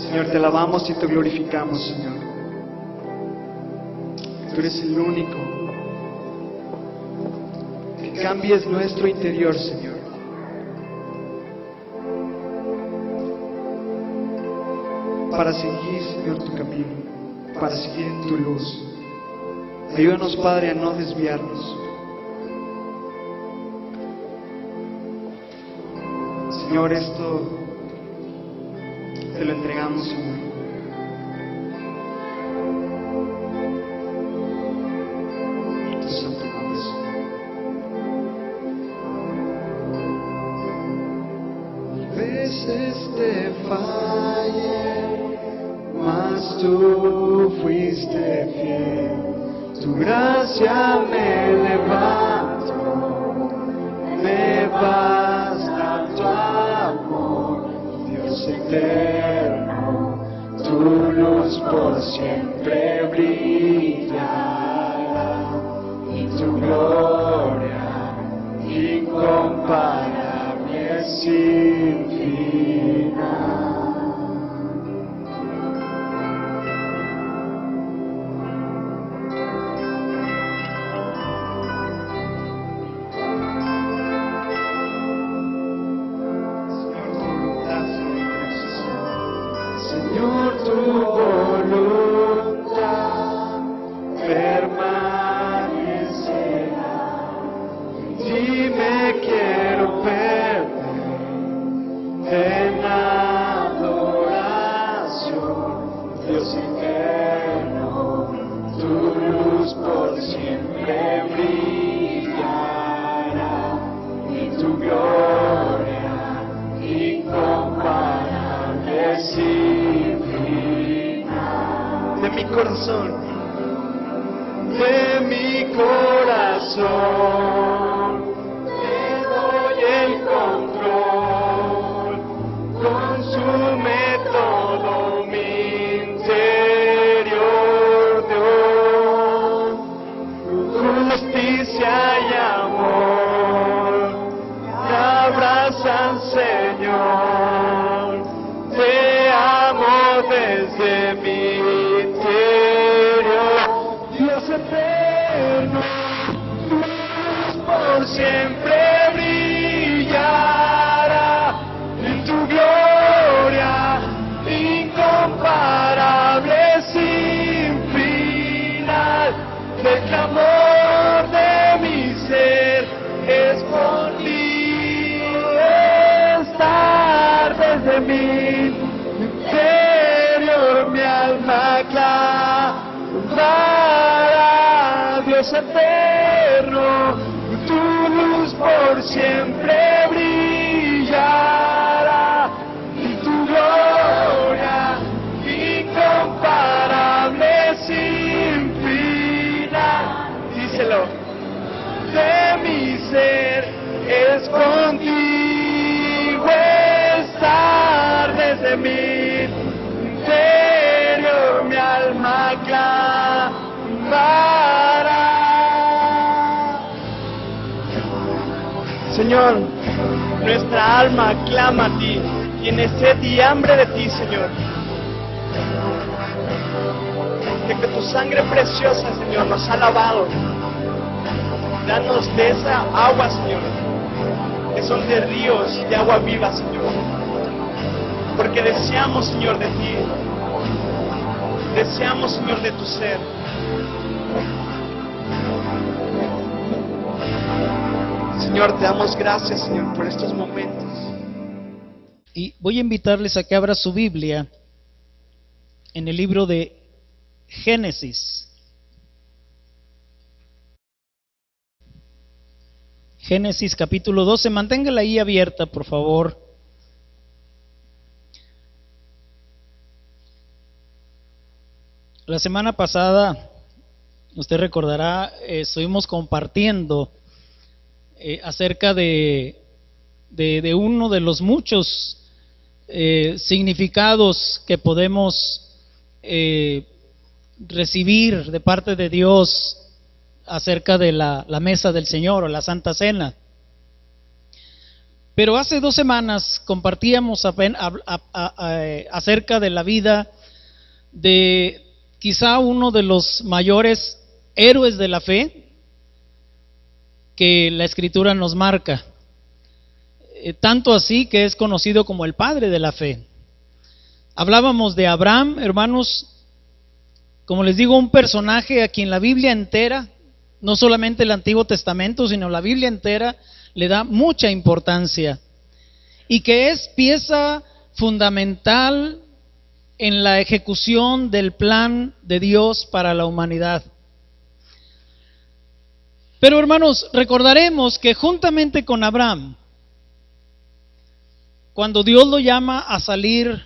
Señor, te alabamos y te glorificamos, Señor. Tú eres el único que cambies nuestro interior, Señor. Para seguir, Señor, tu camino, para seguir en tu luz. Ayúdanos, Padre, a no desviarnos. Señor, esto te lo entregamos, Señor. En tu santo nombre, Señor. Veces te fallé, mas tú fuiste fiel. Tu gracia me levantó, me basta tu amor, Dios eterno, tu luz por siempre brillará, y tu gloria incomparable sin final. De mi corazón, te doy el control, consume todo mi interior, Dios, justicia y amor, te abrazan, Señor, te amo desde mi eterno, por siempre brillará en tu gloria incomparable sin final. El clamor de mi ser es por ti, estar desde mi interior, mi alma clama. Dios eterno, tu luz por siempre brillará, y tu gloria incomparable sin final. Díselo, de mi ser es contigo estar desde mi interior, mi alma clamará. Señor, nuestra alma clama a ti, tiene sed y hambre de ti, Señor. De que tu sangre preciosa, Señor, nos ha lavado. Danos de esa agua, Señor, que son de ríos de agua viva, Señor. Porque deseamos, Señor, de ti. Deseamos, Señor, de tu ser. Señor, te damos gracias, Señor, por estos momentos. Y voy a invitarles a que abra su Biblia en el libro de Génesis. Génesis capítulo 12, manténgala ahí abierta, por favor. La semana pasada, usted recordará, estuvimos compartiendo acerca de uno de los muchos significados que podemos recibir de parte de Dios acerca de la mesa del Señor o la Santa Cena. Pero hace 2 semanas compartíamos acerca de la vida de quizá uno de los mayores héroes de la fe que la Escritura nos marca, tanto así que es conocido como el padre de la fe. Hablábamos de Abraham, hermanos, como les digo, un personaje a quien la Biblia entera, no solamente el Antiguo Testamento, sino la Biblia entera, le da mucha importancia, y que es pieza fundamental en la ejecución del plan de Dios para la humanidad. Pero hermanos, recordaremos que juntamente con Abraham, cuando Dios lo llama a salir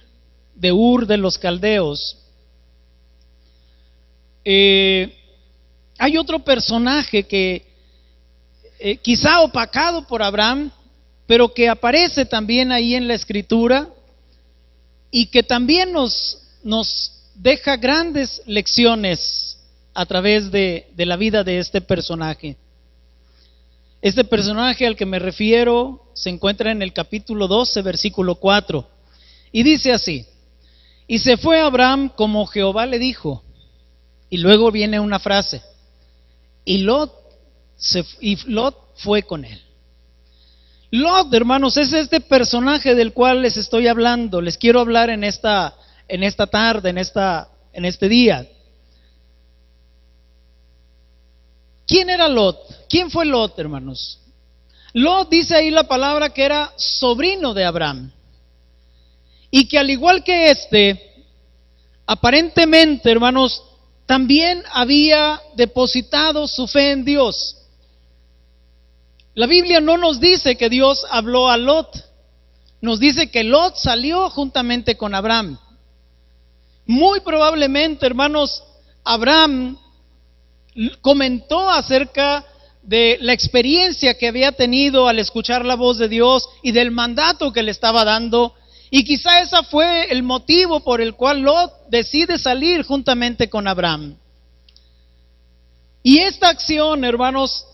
de Ur de los Caldeos, hay otro personaje que quizá opacado por Abraham, pero que aparece también ahí en la Escritura y que también nos deja grandes lecciones a través de la vida de este personaje. Este personaje al que me refiero se encuentra en el capítulo 12, versículo 4, y dice así: y se fue Abraham como Jehová le dijo. Y luego viene una frase: y Lot fue con él. Lot, hermanos, es este personaje del cual les estoy hablando. Les quiero hablar en esta tarde, en este día. ¿Quién era Lot? ¿Quién fue Lot, hermanos? Lot, dice ahí la palabra, que era sobrino de Abraham, y que al igual que aparentemente, hermanos, también había depositado su fe en Dios. La Biblia no nos dice que Dios habló a Lot, nos dice que Lot salió juntamente con Abraham. Muy probablemente, hermanos, Abraham comentó acerca de la experiencia que había tenido al escuchar la voz de Dios y del mandato que le estaba dando, y quizá ese fue el motivo por el cual Lot decide salir juntamente con Abraham. Y esta acción, hermanos,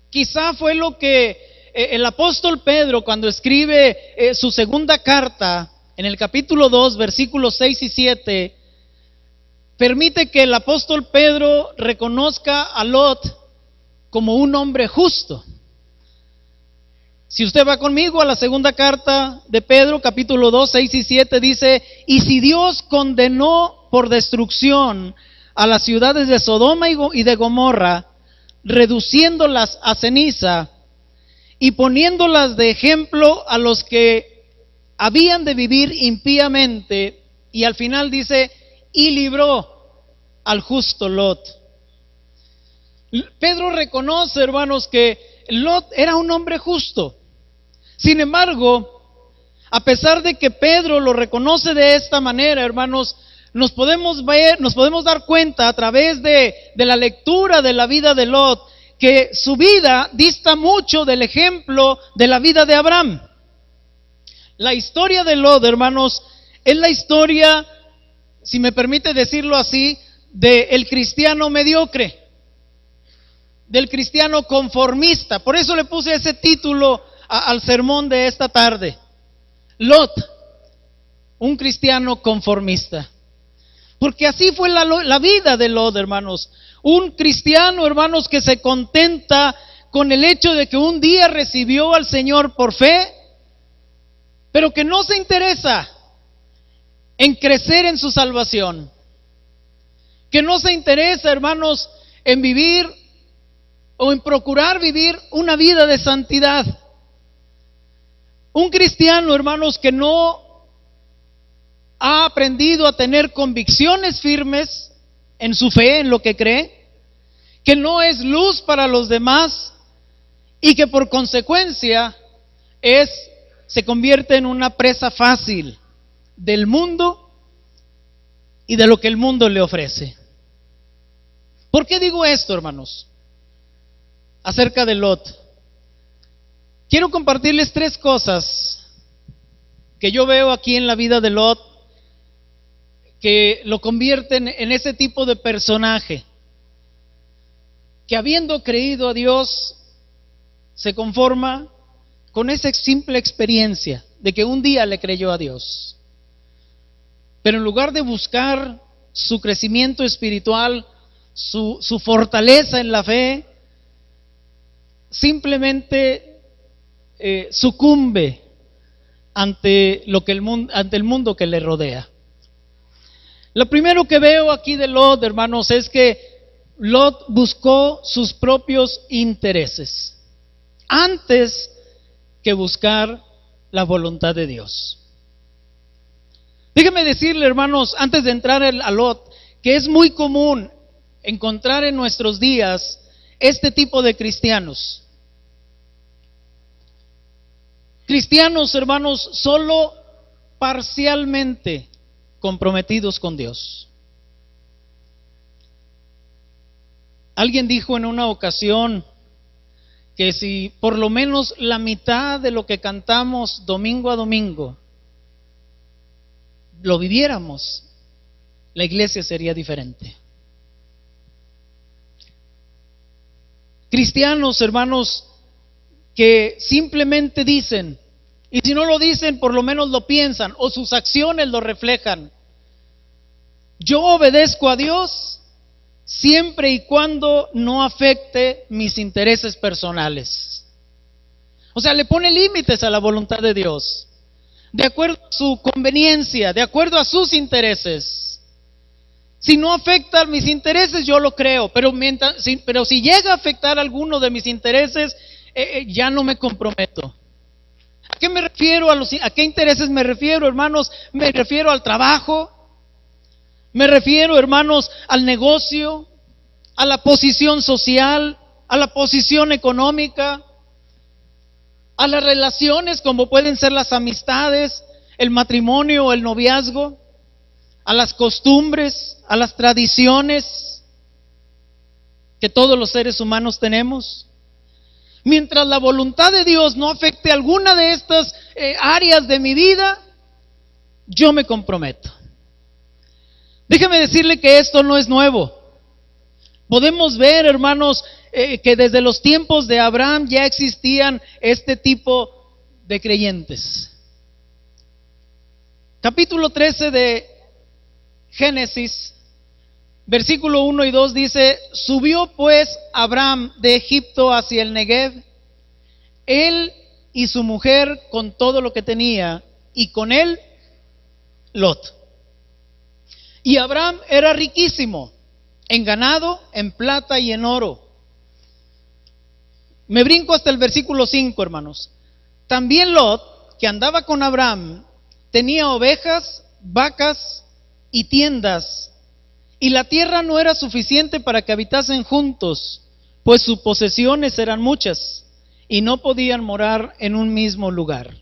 quizá fue lo que el apóstol Pedro, cuando escribe su segunda carta, en el capítulo 2, versículos 6 y 7, permite que el apóstol Pedro reconozca a Lot como un hombre justo. Si usted va conmigo a la segunda carta de Pedro, capítulo 2, 6 y 7, dice: y si Dios condenó por destrucción a las ciudades de Sodoma y de Gomorra, reduciéndolas a ceniza y poniéndolas de ejemplo a los que habían de vivir impíamente, y al final dice: y libró al justo Lot. Pedro reconoce, hermanos, que Lot era un hombre justo. Sin embargo, a pesar de que Pedro lo reconoce de esta manera, hermanos, nos podemos dar cuenta a través de la lectura de la vida de Lot, que su vida dista mucho del ejemplo de la vida de Abraham. La historia de Lot, hermanos, es la historia, si me permite decirlo así, del cristiano mediocre, del cristiano conformista. Por eso le puse ese título al sermón de esta tarde: Lot, un cristiano conformista. Porque así fue la vida de Lot, hermanos. Un cristiano, hermanos, que se contenta con el hecho de que un día recibió al Señor por fe, pero que no se interesa en crecer en su salvación, que no se interesa, hermanos, en vivir o en procurar vivir una vida de santidad. Un cristiano, hermanos, que no ha aprendido a tener convicciones firmes en su fe, en lo que cree, que no es luz para los demás y que por consecuencia se convierte en una presa fácil del mundo y de lo que el mundo le ofrece. ¿Por qué digo esto, hermanos? Acerca de Lot. Quiero compartirles 3 cosas que yo veo aquí en la vida de Lot, que lo convierten en ese tipo de personaje, que habiendo creído a Dios, se conforma con esa simple experiencia de que un día le creyó a Dios. Pero en lugar de buscar su crecimiento espiritual, su fortaleza en la fe, simplemente sucumbe ante el mundo que le rodea. Lo primero que veo aquí de Lot, hermanos, es que Lot buscó sus propios intereses antes que buscar la voluntad de Dios. Déjeme decirle, hermanos, antes de entrar a Lot, que es muy común encontrar en nuestros días este tipo de cristianos. Cristianos, hermanos, solo parcialmente comprometidos con Dios. Alguien dijo en una ocasión que si por lo menos la mitad de lo que cantamos domingo a domingo lo viviéramos, la iglesia sería diferente. Cristianos, hermanos, que simplemente dicen, y si no lo dicen, por lo menos lo piensan, o sus acciones lo reflejan: yo obedezco a Dios siempre y cuando no afecte mis intereses personales. O sea, le pone límites a la voluntad de Dios, de acuerdo a su conveniencia, de acuerdo a sus intereses. Si no afecta a mis intereses, yo lo creo, pero si llega a afectar alguno de mis intereses, ya no me comprometo. ¿A qué me refiero? ¿A qué intereses me refiero, hermanos? Me refiero al trabajo, me refiero, hermanos, al negocio, a la posición social, a la posición económica, a las relaciones como pueden ser las amistades, el matrimonio o el noviazgo, a las costumbres, a las tradiciones que todos los seres humanos tenemos. Mientras la voluntad de Dios no afecte alguna de estas áreas de mi vida, yo me comprometo. Déjeme decirle que esto no es nuevo. Podemos ver, hermanos, que desde los tiempos de Abraham ya existían este tipo de creyentes. Capítulo 13 de Génesis, versículo 1 y 2 dice: subió pues Abraham de Egipto hacia el Negev, él y su mujer con todo lo que tenía, y con él Lot. Y Abraham era riquísimo en ganado, en plata y en oro. Me brinco hasta el versículo 5, hermanos. También Lot, que andaba con Abraham, tenía ovejas, vacas y tiendas, y la tierra no era suficiente para que habitasen juntos, pues sus posesiones eran muchas, y no podían morar en un mismo lugar.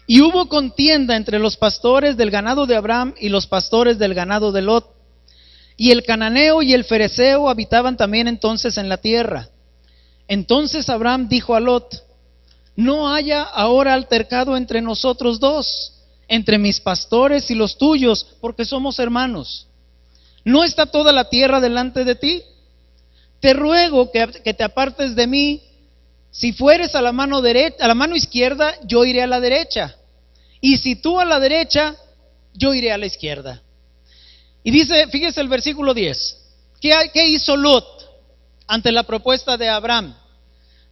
Y hubo contienda entre los pastores del ganado de Abraham y los pastores del ganado de Lot. Y el cananeo y el fereceo habitaban también entonces en la tierra. Entonces Abraham dijo a Lot: no haya ahora altercado entre nosotros dos, entre mis pastores y los tuyos, porque somos hermanos. ¿No está toda la tierra delante de ti? Te ruego que te apartes de mí. Si fueres a la mano derecha, a la mano izquierda, yo iré a la derecha. Y si tú a la derecha, yo iré a la izquierda. Y dice, fíjese el versículo 10. ¿Qué hizo Lot ante la propuesta de Abraham?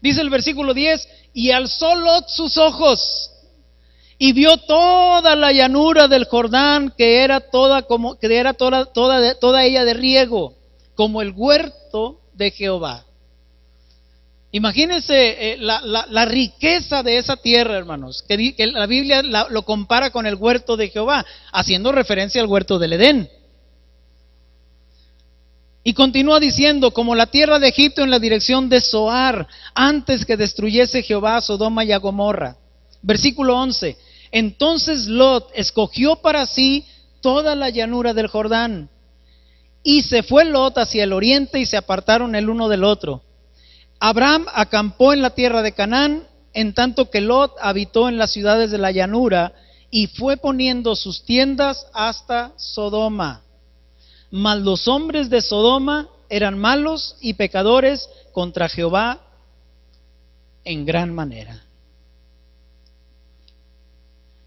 Dice el versículo 10: y alzó Lot sus ojos y vio toda la llanura del Jordán, que era toda ella de riego, como el huerto de Jehová. Imagínense la riqueza de esa tierra, hermanos, que la Biblia lo compara con el huerto de Jehová, haciendo referencia al huerto del Edén. Y continúa diciendo: como la tierra de Egipto en la dirección de Zoar, antes que destruyese Jehová a Sodoma y a Gomorra. Versículo 11: entonces Lot escogió para sí toda la llanura del Jordán, y se fue Lot hacia el oriente, y se apartaron el uno del otro. Abraham acampó en la tierra de Canaán, en tanto que Lot habitó en las ciudades de la llanura, y fue poniendo sus tiendas hasta Sodoma. Mas los hombres de Sodoma eran malos y pecadores contra Jehová en gran manera.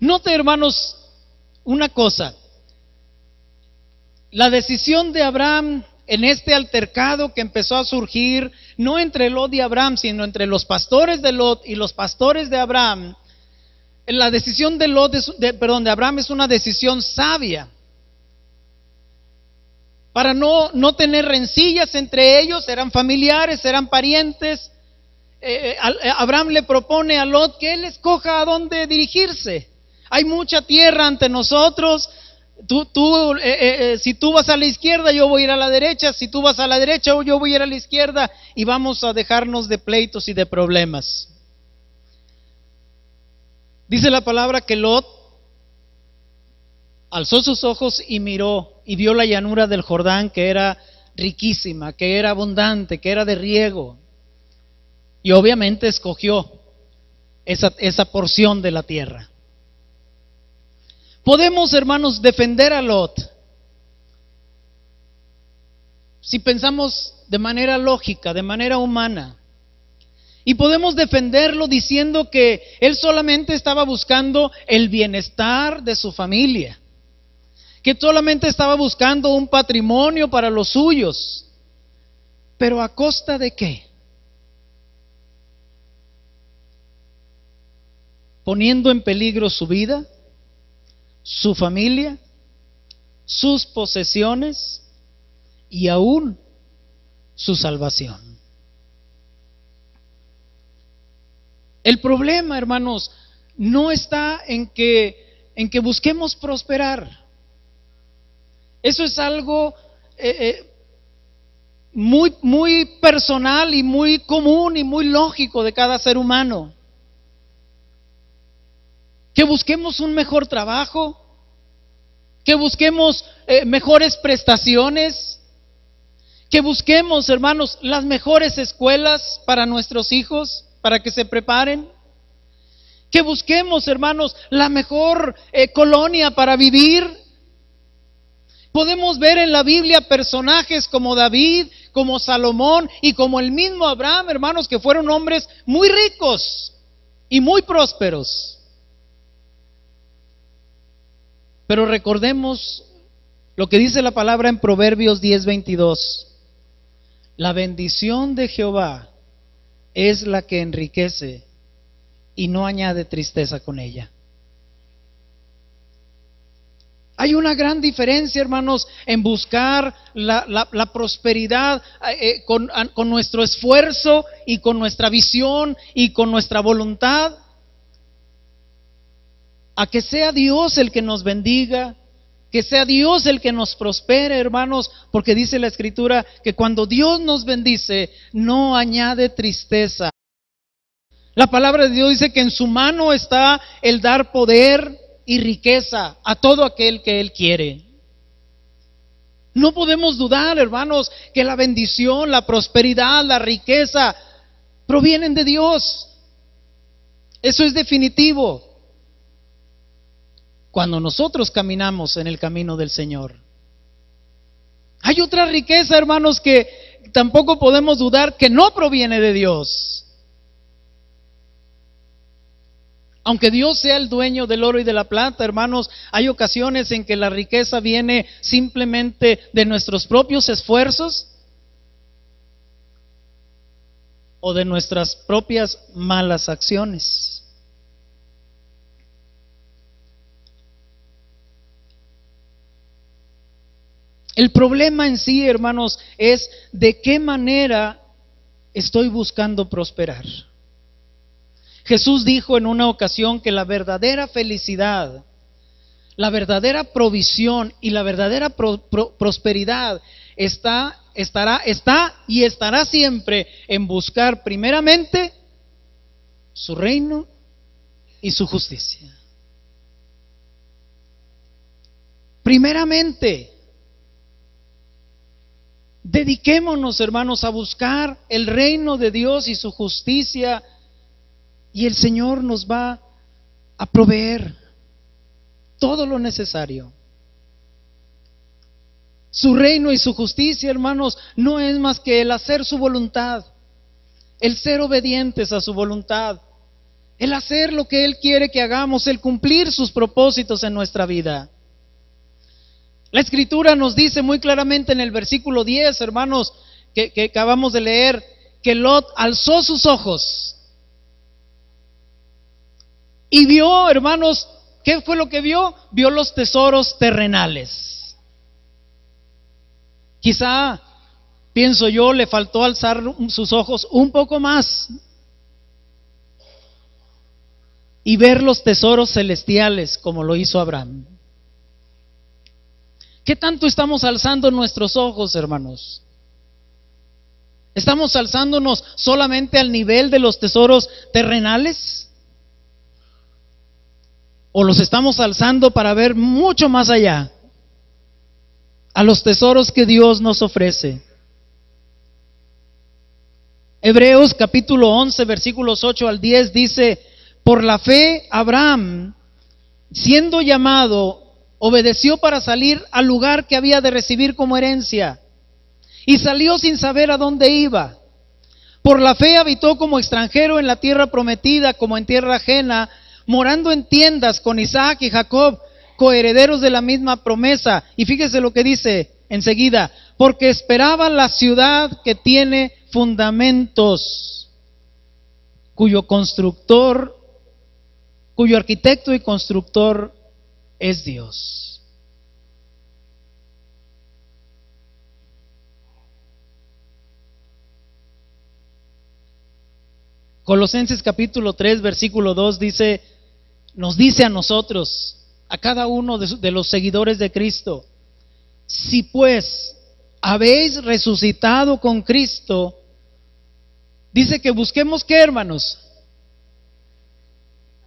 Note, hermanos, una cosa. La decisión de Abraham en este altercado que empezó a surgir, no entre Lot y Abraham, sino entre los pastores de Lot y los pastores de Abraham, la decisión de Abraham es una decisión sabia. Para no tener rencillas entre ellos, eran familiares, eran parientes. Abraham le propone a Lot que él escoja a dónde dirigirse. Hay mucha tierra ante nosotros. Si tú vas a la izquierda, yo voy a ir a la derecha. Si tú vas a la derecha, yo voy a ir a la izquierda. Y vamos a dejarnos de pleitos y de problemas. Dice la palabra que Lot alzó sus ojos y miró y vio la llanura del Jordán, que era riquísima, que era abundante, que era de riego. Y obviamente escogió esa porción de la tierra. Podemos, hermanos, defender a Lot si pensamos de manera lógica, de manera humana. Y podemos defenderlo diciendo que él solamente estaba buscando el bienestar de su familia, que solamente estaba buscando un patrimonio para los suyos. Pero ¿a costa de qué? Poniendo en peligro su vida, su familia, sus posesiones y aún su salvación. El problema, hermanos, no está en que busquemos prosperar. Eso es algo muy personal y muy común y muy lógico de cada ser humano. Que busquemos un mejor trabajo, que busquemos mejores prestaciones, que busquemos, hermanos, las mejores escuelas para nuestros hijos, para que se preparen, que busquemos, hermanos, la mejor colonia para vivir. Podemos ver en la Biblia personajes como David, como Salomón y como el mismo Abraham, hermanos, que fueron hombres muy ricos y muy prósperos. Pero recordemos lo que dice la palabra en Proverbios 10:22. La bendición de Jehová es la que enriquece y no añade tristeza con ella. Hay una gran diferencia, hermanos, en buscar la prosperidad con nuestro esfuerzo y con nuestra visión y con nuestra voluntad, a que sea Dios el que nos bendiga, que sea Dios el que nos prospere, hermanos, porque dice la Escritura que cuando Dios nos bendice, no añade tristeza. La palabra de Dios dice que en su mano está el dar poder y riqueza a todo aquel que Él quiere. No podemos dudar, hermanos, que la bendición, la prosperidad, la riqueza provienen de Dios. Eso es definitivo. Cuando nosotros caminamos en el camino del Señor. Hay otra riqueza, hermanos, que tampoco podemos dudar que no proviene de Dios. Aunque Dios sea el dueño del oro y de la plata, hermanos, hay ocasiones en que la riqueza viene simplemente de nuestros propios esfuerzos o de nuestras propias malas acciones. El problema en sí, hermanos, es de qué manera estoy buscando prosperar. Jesús dijo en una ocasión que la verdadera felicidad, la verdadera provisión y la verdadera prosperidad está y estará siempre en buscar primeramente su reino y su justicia. Primeramente. Dediquémonos, hermanos, a buscar el reino de Dios y su justicia, y el Señor nos va a proveer todo lo necesario. Su reino y su justicia, hermanos, no es más que el hacer su voluntad, el ser obedientes a su voluntad, el hacer lo que Él quiere que hagamos, el cumplir sus propósitos en nuestra vida. La Escritura nos dice muy claramente en el versículo 10, hermanos, que acabamos de leer, que Lot alzó sus ojos y vio, hermanos, ¿qué fue lo que vio? Vio los tesoros terrenales. Quizá, pienso yo, le faltó alzar sus ojos un poco más y ver los tesoros celestiales como lo hizo Abraham. ¿Qué tanto estamos alzando nuestros ojos, hermanos? ¿Estamos alzándonos solamente al nivel de los tesoros terrenales? ¿O los estamos alzando para ver mucho más allá, a los tesoros que Dios nos ofrece? Hebreos capítulo 11, versículos 8 al 10 dice: por la fe Abraham, siendo llamado, obedeció para salir al lugar que había de recibir como herencia, y salió sin saber a dónde iba. Por la fe habitó como extranjero en la tierra prometida, como en tierra ajena, morando en tiendas con Isaac y Jacob, coherederos de la misma promesa. Y fíjese lo que dice enseguida: porque esperaba la ciudad que tiene fundamentos, cuyo arquitecto y constructor es Dios. Colosenses capítulo 3, versículo 2 dice, nos dice a nosotros, a cada uno de los seguidores de Cristo: si pues habéis resucitado con Cristo, dice que busquemos ¿qué, hermanos?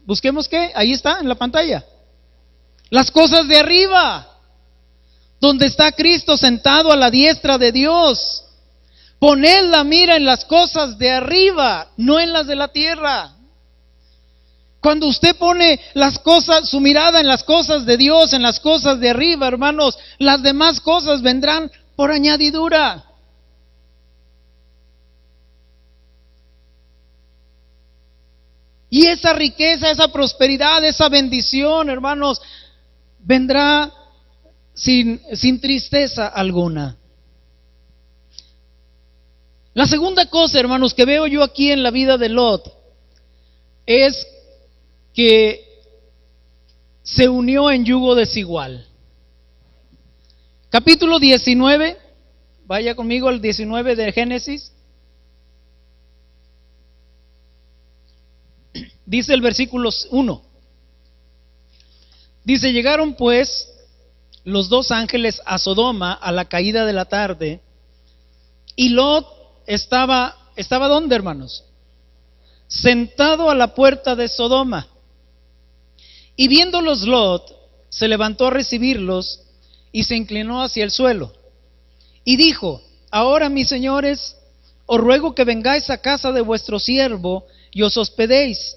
¿Busquemos qué? Ahí está en la pantalla. Las cosas de arriba, donde está Cristo sentado a la diestra de Dios. Poned la mira en las cosas de arriba, no en las de la tierra. Cuando usted pone su mirada en las cosas de Dios, en las cosas de arriba, hermanos, las demás cosas vendrán por añadidura. Y esa riqueza, esa prosperidad, esa bendición, hermanos, vendrá sin tristeza alguna. La segunda cosa, hermanos, que veo yo aquí en la vida de Lot es que se unió en yugo desigual. Capítulo 19, vaya conmigo al 19 de Génesis. Dice el versículo 1. Dice: llegaron pues los dos ángeles a Sodoma a la caída de la tarde, y Lot estaba ¿dónde, hermanos? Sentado a la puerta de Sodoma. Y viéndolos Lot, se levantó a recibirlos y se inclinó hacia el suelo. Y dijo: ahora, mis señores, os ruego que vengáis a casa de vuestro siervo y os hospedéis,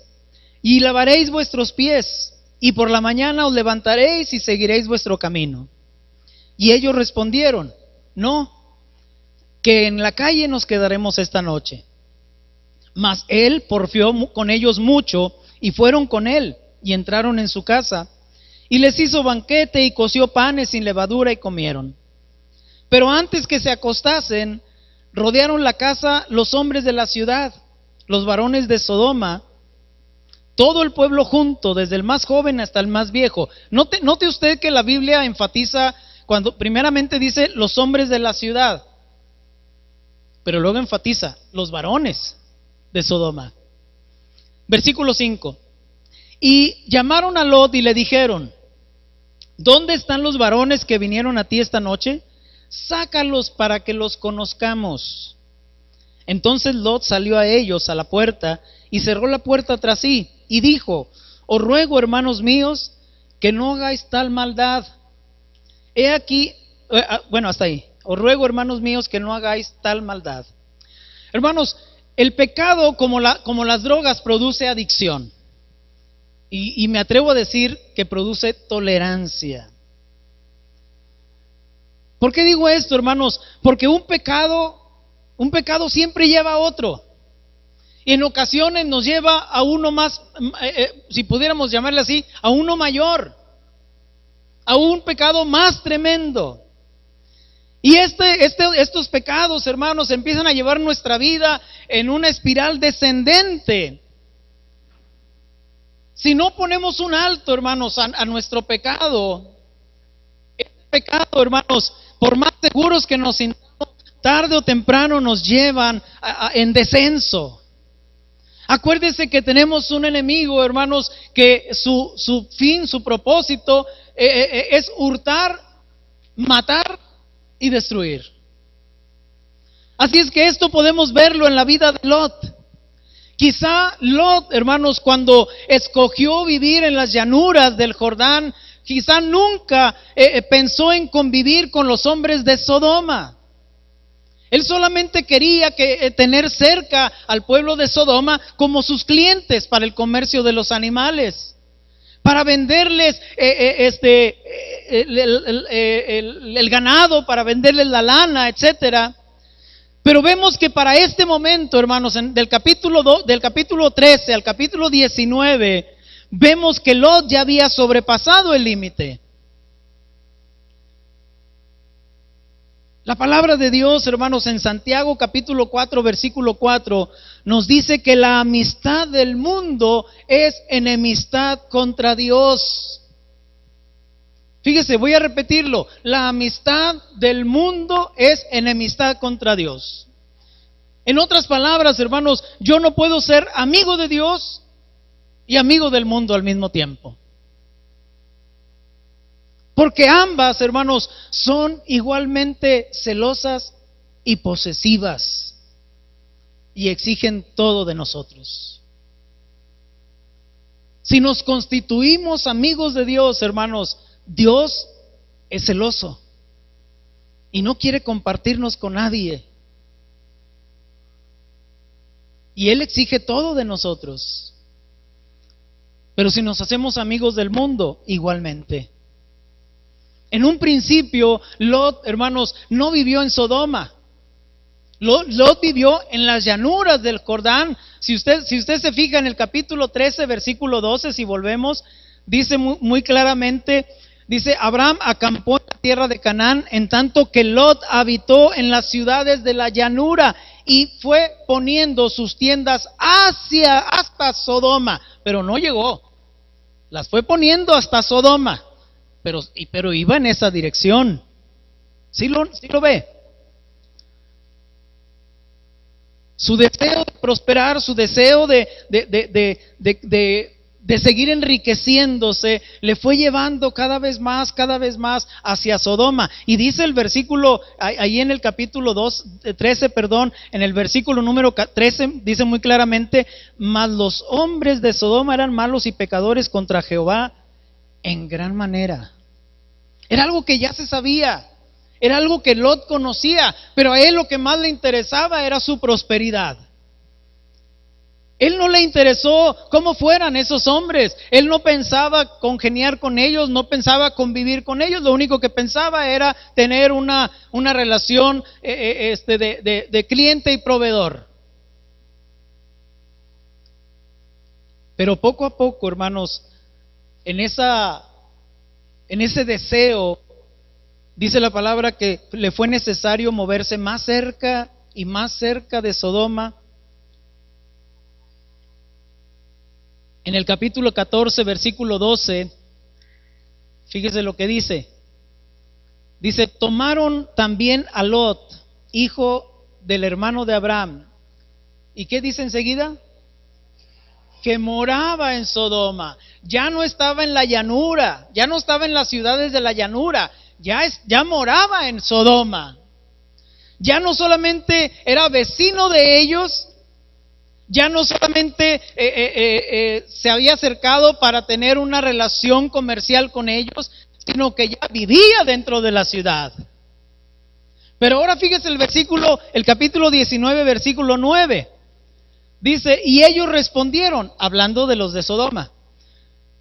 y lavaréis vuestros pies, y por la mañana os levantaréis y seguiréis vuestro camino. Y ellos respondieron: no, que en la calle nos quedaremos esta noche. Mas él porfió con ellos mucho, y fueron con él, y entraron en su casa, y les hizo banquete, y coció panes sin levadura, y comieron. Pero antes que se acostasen, rodearon la casa los hombres de la ciudad, los varones de Sodoma, todo el pueblo junto, desde el más joven hasta el más viejo. Note usted que la Biblia enfatiza, cuando primeramente dice los hombres de la ciudad, pero luego enfatiza los varones de Sodoma. Versículo 5. Y llamaron a Lot y le dijeron: ¿dónde están los varones que vinieron a ti esta noche? Sácalos para que los conozcamos. Entonces Lot salió a ellos a la puerta y cerró la puerta tras sí, y dijo: os ruego, hermanos míos, que no hagáis tal maldad. He aquí, hasta ahí. Os ruego, hermanos míos, que no hagáis tal maldad. Hermanos, el pecado, como las drogas, produce adicción. Y me atrevo a decir que produce tolerancia. ¿Por qué digo esto, hermanos? Porque un pecado siempre lleva a otro. Y en ocasiones nos lleva a uno más, si pudiéramos llamarle así, a uno mayor, a un pecado más tremendo. Y estos pecados, hermanos, empiezan a llevar nuestra vida en una espiral descendente. Si no ponemos un alto, hermanos, a nuestro pecado, este pecado, hermanos, por más seguros que nos sintamos, tarde o temprano nos llevan en descenso. Acuérdense que tenemos un enemigo, hermanos, que su fin, su propósito es hurtar, matar y destruir. Así es que esto podemos verlo en la vida de Lot. Quizá Lot, hermanos, cuando escogió vivir en las llanuras del Jordán, quizá nunca pensó en convivir con los hombres de Sodoma. Él solamente quería tener cerca al pueblo de Sodoma como sus clientes para el comercio de los animales, para venderles el ganado, para venderles la lana, etcétera. Pero vemos que para este momento, hermanos, del capítulo 13 al capítulo 19, vemos que Lot ya había sobrepasado el límite. La palabra de Dios, hermanos, en Santiago capítulo 4, versículo 4, nos dice que la amistad del mundo es enemistad contra Dios. Fíjese, voy a repetirlo. La amistad del mundo es enemistad contra Dios. En otras palabras, hermanos, yo no puedo ser amigo de Dios y amigo del mundo al mismo tiempo. Porque ambas, hermanos, son igualmente celosas y posesivas y exigen todo de nosotros. Si nos constituimos amigos de Dios, hermanos, Dios es celoso y no quiere compartirnos con nadie. Y Él exige todo de nosotros. Pero si nos hacemos amigos del mundo, igualmente. En un principio, Lot, hermanos, no vivió en Sodoma. Lot vivió en las llanuras del Jordán. Si usted se fija en el capítulo 13, versículo 12, si volvemos, dice muy claramente, dice, Abraham acampó en la tierra de Canaán, en tanto que Lot habitó en las ciudades de la llanura y fue poniendo sus tiendas hasta Sodoma, pero no llegó. Las fue poniendo hasta Sodoma. Pero iba en esa dirección. ¿Sí lo ve? Su deseo de prosperar, su deseo de seguir enriqueciéndose, le fue llevando cada vez más hacia Sodoma. Y dice el versículo, ahí en el capítulo 13, en el versículo número 13, dice muy claramente, mas los hombres de Sodoma eran malos y pecadores contra Jehová en gran manera. Era algo que ya se sabía, era algo que Lot conocía, pero a él lo que más le interesaba era su prosperidad. Él no le interesó cómo fueran esos hombres, él no pensaba congeniar con ellos, no pensaba convivir con ellos, lo único que pensaba era tener una relación de cliente y proveedor. Pero poco a poco, hermanos, en ese deseo, dice la palabra que le fue necesario moverse más cerca y más cerca de Sodoma. En el capítulo 14, versículo 12, fíjese lo que dice. Dice, tomaron también a Lot, hijo del hermano de Abraham. ¿Y qué dice enseguida? Que moraba en Sodoma. Ya no estaba en la llanura, ya no estaba en las ciudades de la llanura, ya moraba en Sodoma. Ya no solamente era vecino de ellos, ya no solamente se había acercado para tener una relación comercial con ellos, sino que ya vivía dentro de la ciudad. Pero ahora fíjese el capítulo 19, versículo 9. Dice, y ellos respondieron, hablando de los de Sodoma,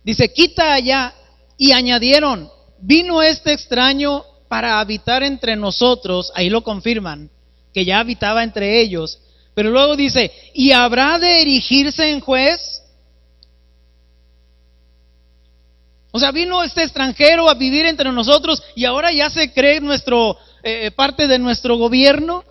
dice, quita allá, y añadieron, vino este extraño para habitar entre nosotros, ahí lo confirman, que ya habitaba entre ellos, Pero luego dice, ¿y habrá de erigirse en juez? O sea, vino este extranjero a vivir entre nosotros y ahora ya se cree parte de nuestro gobierno.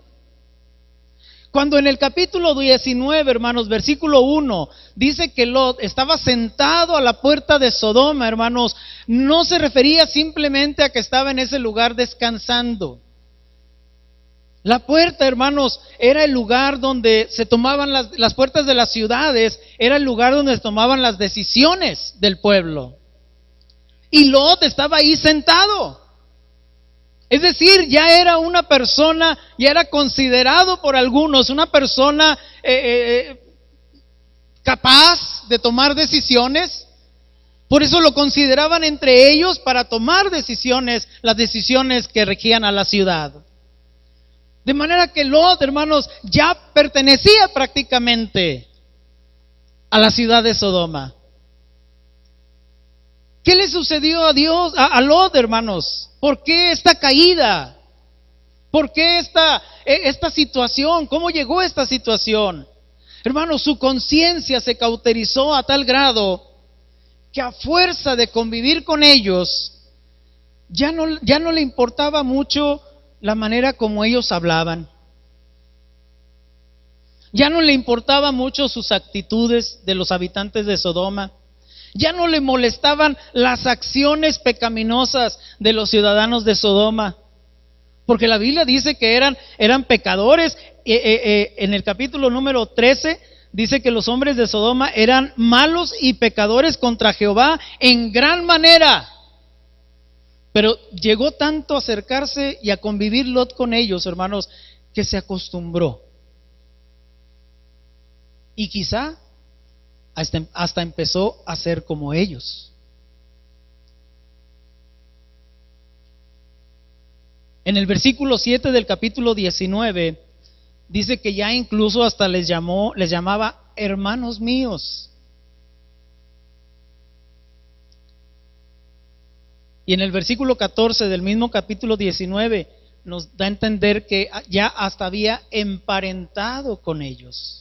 Cuando en el capítulo 19, hermanos, versículo 1, dice que Lot estaba sentado a la puerta de Sodoma, hermanos, no se refería simplemente a que estaba en ese lugar descansando. La puerta, hermanos, era el lugar donde se tomaban las puertas de las ciudades, era el lugar donde se tomaban las decisiones del pueblo. Y Lot estaba ahí sentado. Es decir, ya era una persona, ya era considerado por algunos una persona capaz de tomar decisiones. Por eso lo consideraban entre ellos para tomar decisiones, las decisiones que regían a la ciudad. De manera que Lot, hermanos, ya pertenecía prácticamente a la ciudad de Sodoma. ¿Qué le sucedió a Lot, hermanos? ¿Por qué esta caída? ¿Por qué esta situación? ¿Cómo llegó esta situación? Hermanos, su conciencia se cauterizó a tal grado que a fuerza de convivir con ellos, ya no le importaba mucho la manera como ellos hablaban. Ya no le importaba mucho sus actitudes de los habitantes de Sodoma. Ya no le molestaban las acciones pecaminosas de los ciudadanos de Sodoma, porque la Biblia dice que eran pecadores. En el capítulo número 13 dice que los hombres de Sodoma eran malos y pecadores contra Jehová en gran manera. Pero llegó tanto a acercarse y a convivir Lot con ellos, hermanos, que se acostumbró. Y quizá hasta empezó a ser como ellos. En el versículo 7 del capítulo 19 dice que ya incluso hasta les llamaba hermanos míos. Y en el versículo 14 del mismo capítulo 19 nos da a entender que ya hasta había emparentado con ellos.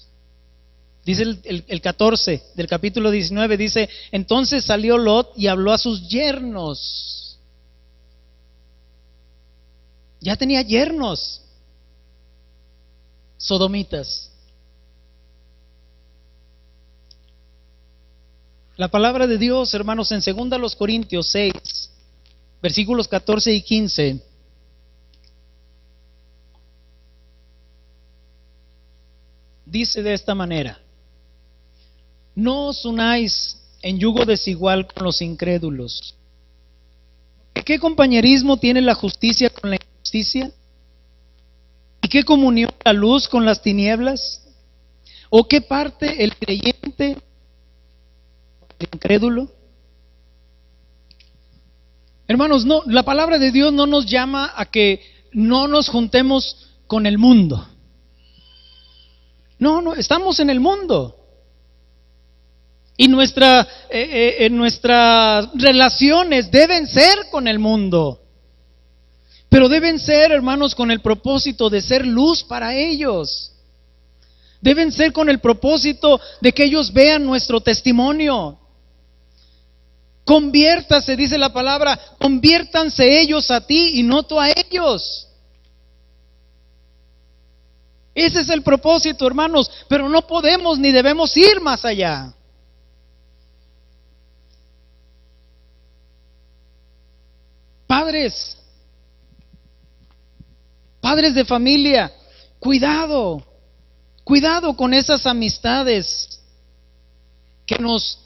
Dice el 14 del capítulo 19, dice, entonces salió Lot y habló a sus yernos. Ya tenía yernos sodomitas. La palabra de Dios, hermanos, en 2 Corintios 6, versículos 14 y 15, dice de esta manera: no os unáis en yugo desigual con los incrédulos. ¿Qué compañerismo tiene la justicia con la injusticia? ¿Y qué comunión la luz con las tinieblas? ¿O qué parte el creyente con el incrédulo? Hermanos, no, la palabra de Dios no nos llama a que no nos juntemos con el mundo. No, estamos en el mundo. Y nuestras relaciones deben ser con el mundo. Pero deben ser, hermanos, con el propósito de ser luz para ellos. Deben ser con el propósito de que ellos vean nuestro testimonio. Conviértase, dice la palabra, conviértanse ellos a ti y no tú a ellos. Ese es el propósito, hermanos, pero no podemos ni debemos ir más allá. Padres de familia, cuidado con esas amistades que nos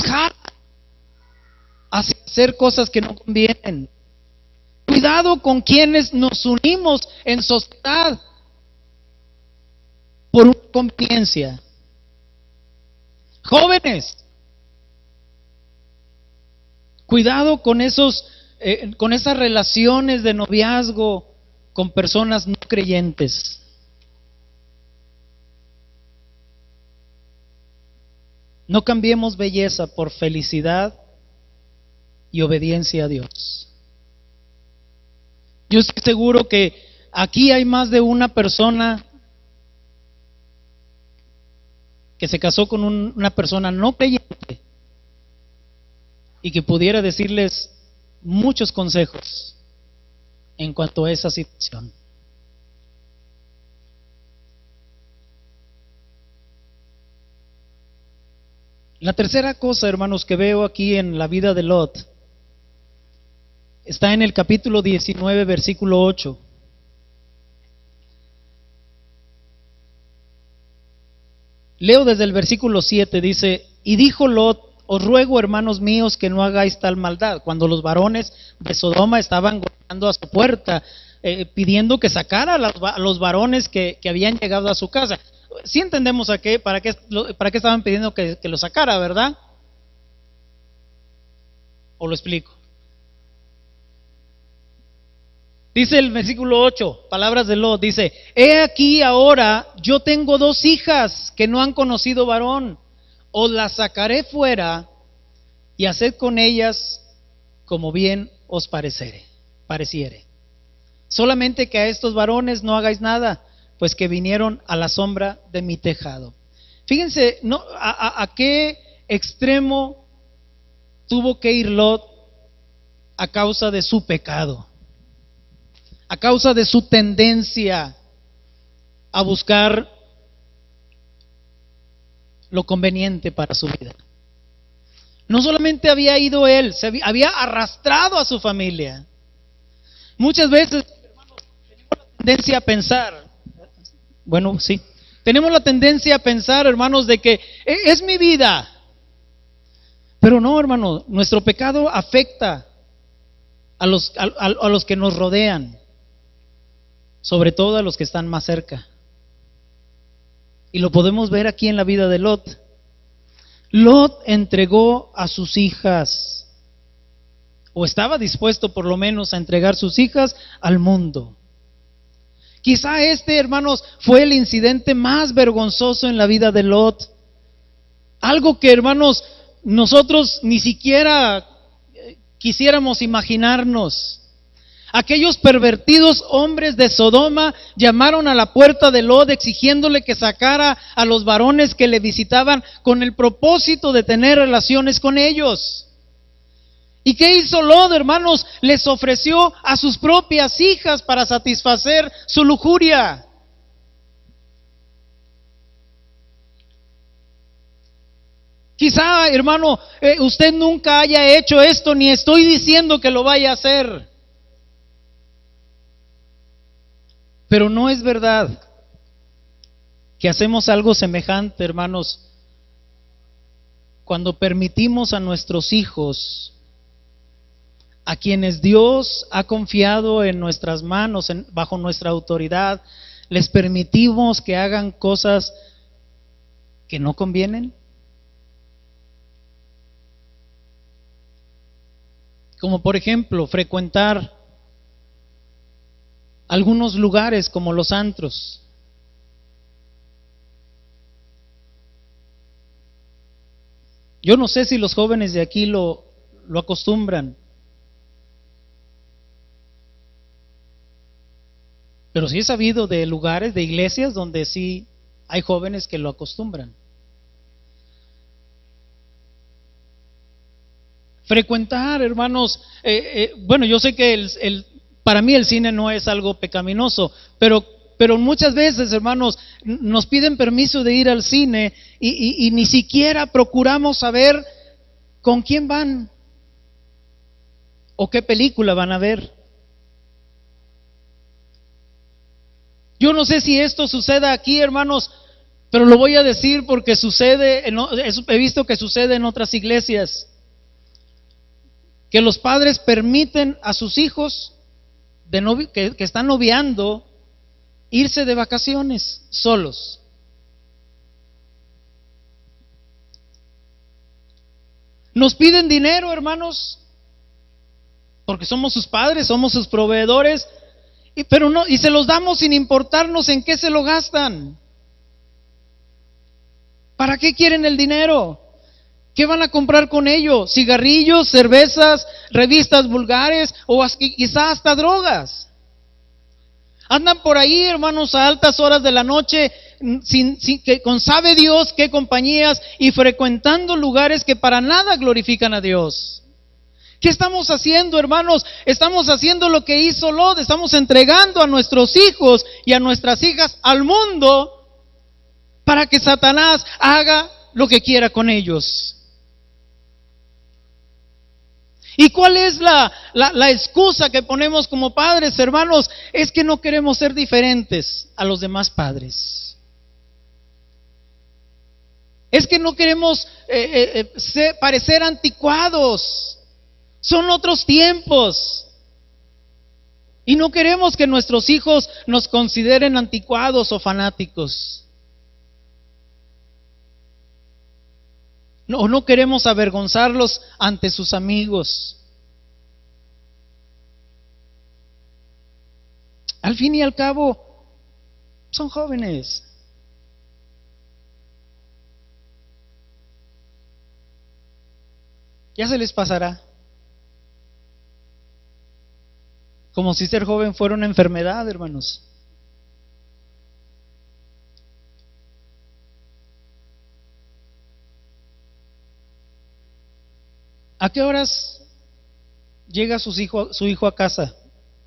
jalan a hacer cosas que no convienen. Cuidado con quienes nos unimos en sociedad por una conveniencia. Jóvenes, cuidado con esas relaciones de noviazgo con personas no creyentes. No cambiemos belleza por felicidad y obediencia a Dios. Yo estoy seguro que aquí hay más de una persona que se casó con una persona no creyente y que pudiera decirles muchos consejos en cuanto a esa situación. La tercera cosa, hermanos, que veo aquí en la vida de Lot está en el capítulo 19, versículo 8. Leo desde el versículo 7, dice: y dijo Lot: os ruego, hermanos míos, que no hagáis tal maldad. Cuando los varones de Sodoma estaban golpeando a su puerta, pidiendo que sacara a los varones que habían llegado a su casa. Sí entendemos para qué estaban pidiendo que lo sacara, ¿verdad? ¿O lo explico? Dice el versículo 8, palabras de Lot, dice: he aquí ahora yo tengo 2 hijas que no han conocido varón, os las sacaré fuera y haced con ellas como bien os pareciere. Solamente que a estos varones no hagáis nada, pues que vinieron a la sombra de mi tejado. Fíjense, a qué extremo tuvo que ir Lot a causa de su pecado, a causa de su tendencia a buscar lo conveniente para su vida. No solamente había ido él, había arrastrado a su familia. Muchas veces, hermanos, tenemos la tendencia a pensar, tenemos la tendencia a pensar, hermanos, de que es mi vida. Pero no, hermano, nuestro pecado afecta a los que nos rodean, sobre todo a los que están más cerca. Y lo podemos ver aquí en la vida de Lot. Lot entregó a sus hijas, o estaba dispuesto por lo menos a entregar sus hijas al mundo. Quizá hermanos, fue el incidente más vergonzoso en la vida de Lot. Algo que, hermanos, nosotros ni siquiera quisiéramos imaginarnos. Aquellos pervertidos hombres de Sodoma llamaron a la puerta de Lot exigiéndole que sacara a los varones que le visitaban con el propósito de tener relaciones con ellos. ¿Y qué hizo Lot, hermanos? Les ofreció a sus propias hijas para satisfacer su lujuria. Quizá, hermano, usted nunca haya hecho esto, ni estoy diciendo que lo vaya a hacer. Pero no es verdad que hacemos algo semejante, hermanos, cuando permitimos a nuestros hijos, a quienes Dios ha confiado en nuestras manos, bajo nuestra autoridad, les permitimos que hagan cosas que no convienen. Como por ejemplo, frecuentar algunos lugares como los antros. Yo no sé si los jóvenes de aquí lo acostumbran, pero sí he sabido de lugares, de iglesias donde sí hay jóvenes que lo acostumbran. Frecuentar, hermanos, yo sé que para mí el cine no es algo pecaminoso, pero muchas veces, hermanos, nos piden permiso de ir al cine y ni siquiera procuramos saber con quién van o qué película van a ver. Yo no sé si esto suceda aquí, hermanos, pero lo voy a decir porque he visto que sucede en otras iglesias, que los padres permiten a sus hijos que están noviando irse de vacaciones solos. Nos piden dinero, hermanos, porque somos sus padres, somos sus proveedores, y se los damos sin importarnos en qué se lo gastan. ¿Para qué quieren el dinero? ¿Qué van a comprar con ello? ¿Cigarrillos, cervezas, revistas vulgares o quizá hasta drogas? Andan por ahí, hermanos, a altas horas de la noche, con sabe Dios qué compañías y frecuentando lugares que para nada glorifican a Dios. ¿Qué estamos haciendo, hermanos? Estamos haciendo lo que hizo Lot, estamos entregando a nuestros hijos y a nuestras hijas al mundo para que Satanás haga lo que quiera con ellos. ¿Y cuál es la excusa que ponemos como padres, hermanos? Es que no queremos ser diferentes a los demás padres. Es que no queremos parecer anticuados. Son otros tiempos. Y no queremos que nuestros hijos nos consideren anticuados o fanáticos. No queremos avergonzarlos ante sus amigos. Al fin y al cabo, son jóvenes. Ya se les pasará. Como si ser joven fuera una enfermedad, hermanos. ¿A qué horas llega su hijo a casa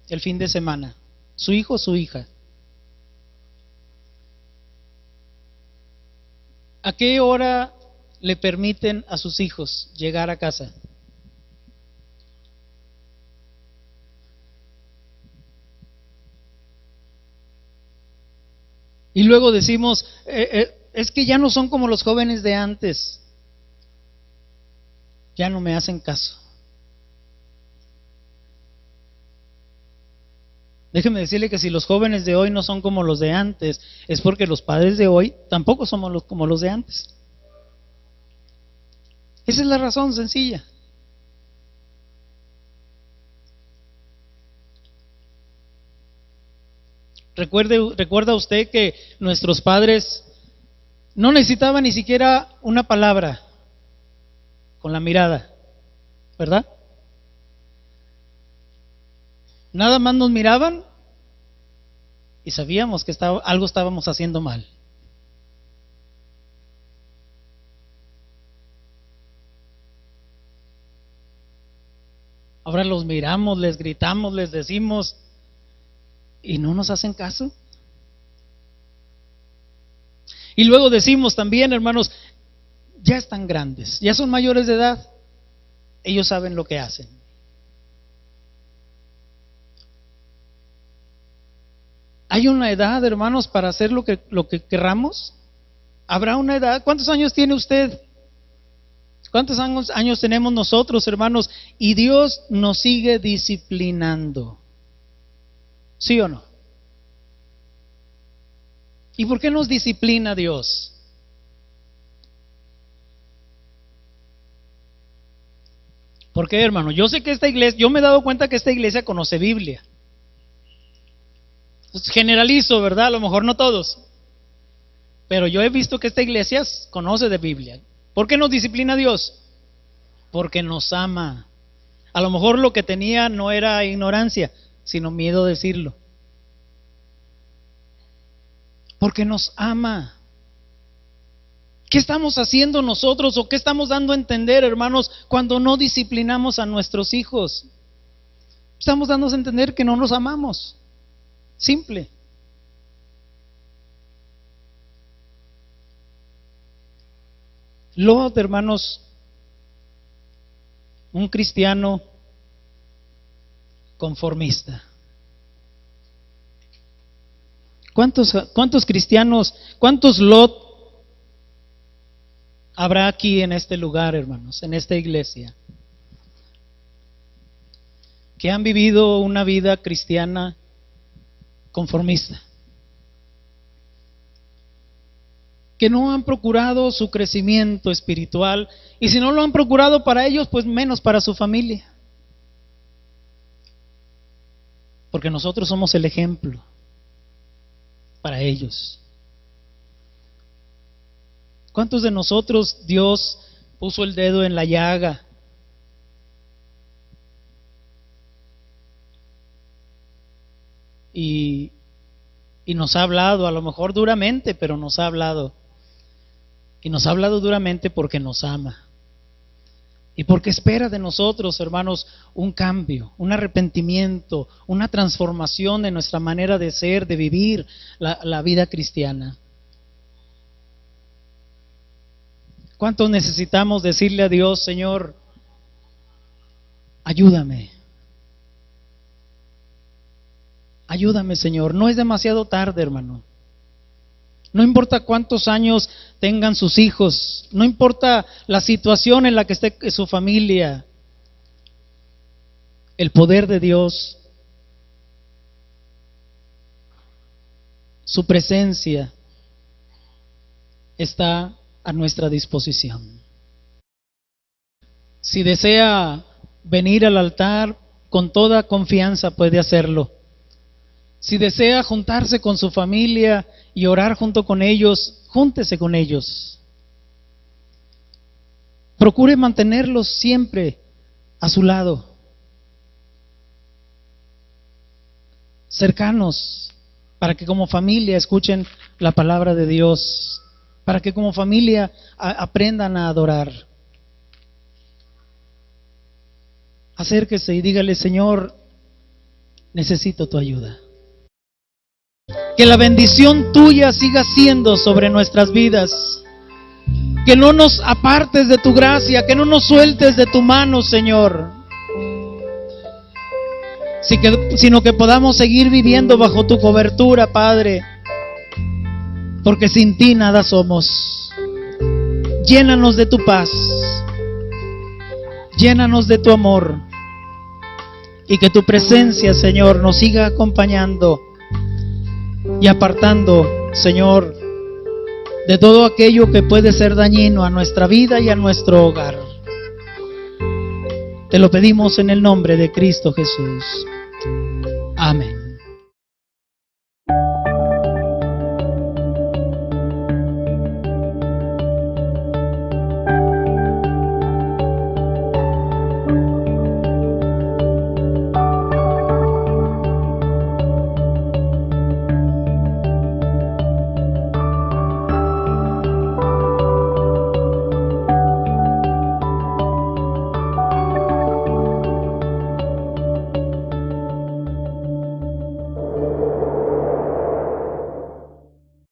el fin de semana? ¿Su hijo o su hija? ¿A qué hora le permiten a sus hijos llegar a casa? Y luego decimos, es que ya no son como los jóvenes de antes. Ya no me hacen caso. Déjeme decirle que si los jóvenes de hoy no son como los de antes, es porque los padres de hoy tampoco somos como los de antes. Esa es la razón sencilla. ¿Recuerda usted que nuestros padres no necesitaban ni siquiera una palabra? Con la mirada, ¿verdad? Nada más nos miraban y sabíamos que algo estábamos haciendo mal. Ahora los miramos, les gritamos, les decimos y no nos hacen caso. Y luego decimos también, hermanos, ya están grandes, ya son mayores de edad, ellos saben lo que hacen. ¿Hay una edad, hermanos, para hacer lo que querramos? ¿Habrá una edad? ¿Cuántos años tiene usted? ¿Cuántos años tenemos nosotros, hermanos? Y Dios nos sigue disciplinando. ¿Sí o no? ¿Y por qué nos disciplina Dios? ¿Por qué, hermano? Yo sé que esta iglesia, yo me he dado cuenta que esta iglesia conoce Biblia. Generalizo, ¿verdad? A lo mejor no todos. Pero yo he visto que esta iglesia conoce de Biblia. ¿Por qué nos disciplina Dios? Porque nos ama. A lo mejor lo que tenía no era ignorancia, sino miedo a decirlo. Porque nos ama. ¿Qué estamos haciendo nosotros o qué estamos dando a entender, hermanos, cuando no disciplinamos a nuestros hijos? Estamos dando a entender que no nos amamos. Simple. Lot, hermanos, un cristiano conformista. ¿Cuántos cristianos, cuántos Lot habrá aquí en este lugar, hermanos, en esta iglesia, que han vivido una vida cristiana conformista? Que no han procurado su crecimiento espiritual, y si no lo han procurado para ellos, pues menos para su familia. Porque nosotros somos el ejemplo para ellos. ¿Cuántos de nosotros Dios puso el dedo en la llaga? Y y nos ha hablado, a lo mejor duramente, pero nos ha hablado. Y nos ha hablado duramente porque nos ama. Y porque espera de nosotros, hermanos, un cambio, un arrepentimiento, una transformación de nuestra manera de ser, de vivir la vida cristiana. ¿Cuánto necesitamos decirle a Dios, Señor, ayúdame? Ayúdame, Señor. No es demasiado tarde, hermano. No importa cuántos años tengan sus hijos, no importa la situación en la que esté su familia, el poder de Dios, su presencia está a nuestra disposición. Si desea venir al altar, con toda confianza puede hacerlo. Si desea juntarse con su familia y orar junto con ellos, júntese con ellos. Procure mantenerlos siempre a su lado, cercanos, para que como familia escuchen la palabra de Dios, para que como familia aprendan a adorar. Acérquese y dígale: Señor, necesito tu ayuda. Que la bendición tuya siga siendo sobre nuestras vidas. Que no nos apartes de tu gracia, que no nos sueltes de tu mano, Señor. Sino que podamos seguir viviendo bajo tu cobertura, Padre. Porque sin ti nada somos. Llénanos de tu paz. Llénanos de tu amor. Y que tu presencia, Señor, nos siga acompañando y apartando, Señor, de todo aquello que puede ser dañino a nuestra vida y a nuestro hogar. Te lo pedimos en el nombre de Cristo Jesús. Amén.